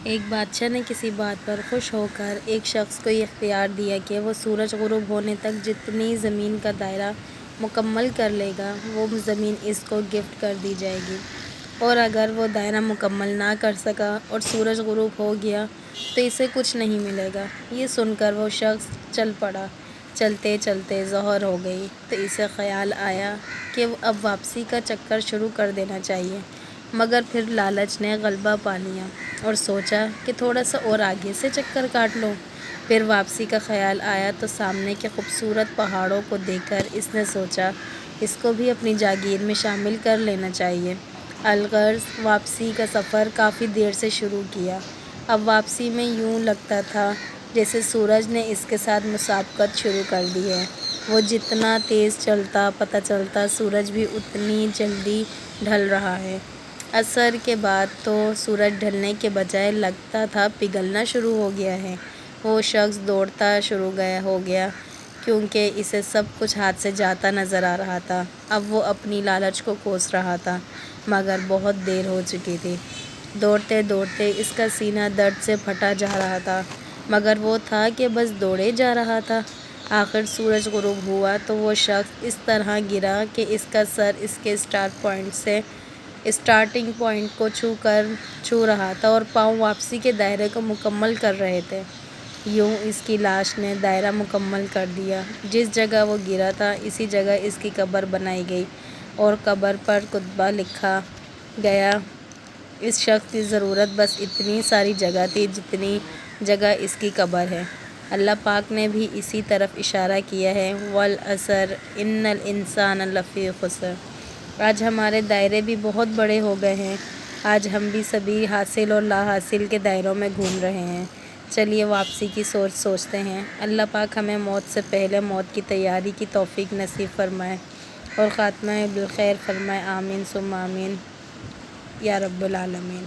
ایک بادشاہ نے کسی بات پر خوش ہو کر ایک شخص کو یہ اختیار دیا کہ وہ سورج غروب ہونے تک جتنی زمین کا دائرہ مکمل کر لے گا وہ زمین اس کو گفٹ کر دی جائے گی، اور اگر وہ دائرہ مکمل نہ کر سکا اور سورج غروب ہو گیا تو اسے کچھ نہیں ملے گا۔ یہ سن کر وہ شخص چل پڑا۔ چلتے چلتے ظہر ہو گئی تو اسے خیال آیا کہ اب واپسی کا چکر شروع کر دینا چاہیے، مگر پھر لالچ نے غلبہ پا لیا اور سوچا کہ تھوڑا سا اور آگے سے چکر کاٹ لوں۔ پھر واپسی کا خیال آیا تو سامنے کے خوبصورت پہاڑوں کو دیکھ کر اس نے سوچا اس کو بھی اپنی جاگیر میں شامل کر لینا چاہیے۔ الغرض واپسی کا سفر کافی دیر سے شروع کیا۔ اب واپسی میں یوں لگتا تھا جیسے سورج نے اس کے ساتھ مسابقت شروع کر دی ہے۔ وہ جتنا تیز چلتا پتہ چلتا سورج بھی اتنی جلدی ڈھل رہا ہے۔ عصر کے بعد تو سورج ڈھلنے کے بجائے لگتا تھا پگھلنا شروع ہو گیا ہے۔ وہ شخص دوڑتا شروع ہو گیا کیونکہ اسے سب کچھ ہاتھ سے جاتا نظر آ رہا تھا۔ اب وہ اپنی لالچ کو کوس رہا تھا، مگر بہت دیر ہو چکی تھی۔ دوڑتے دوڑتے اس کا سینہ درد سے پھٹا جا رہا تھا، مگر وہ تھا کہ بس دوڑے جا رہا تھا۔ آخر سورج غروب ہوا تو وہ شخص اس طرح گرا کہ اس کا سر اس کے اسٹارٹنگ پوائنٹ کو چھو رہا تھا اور پاؤں واپسی کے دائرے کو مکمل کر رہے تھے۔ یوں اس کی لاش نے دائرہ مکمل کر دیا۔ جس جگہ وہ گرا تھا اسی جگہ اس کی قبر بنائی گئی اور قبر پر کتبہ لکھا گیا، اس شخص کی ضرورت بس اتنی ساری جگہ تھی جتنی جگہ اس کی قبر ہے۔ اللہ پاک نے بھی اسی طرف اشارہ کیا ہے، والعصر ان الانسان لفی خسر۔ آج ہمارے دائرے بھی بہت بڑے ہو گئے ہیں۔ آج ہم بھی سبھی حاصل اور لا حاصل کے دائروں میں گھوم رہے ہیں۔ چلیے واپسی کی سوچتے ہیں۔ اللہ پاک ہمیں موت سے پہلے موت کی تیاری کی توفیق نصیب فرمائے اور خاتمہ بالخیر فرمائے۔ آمین ثم آمین یا رب العالمین۔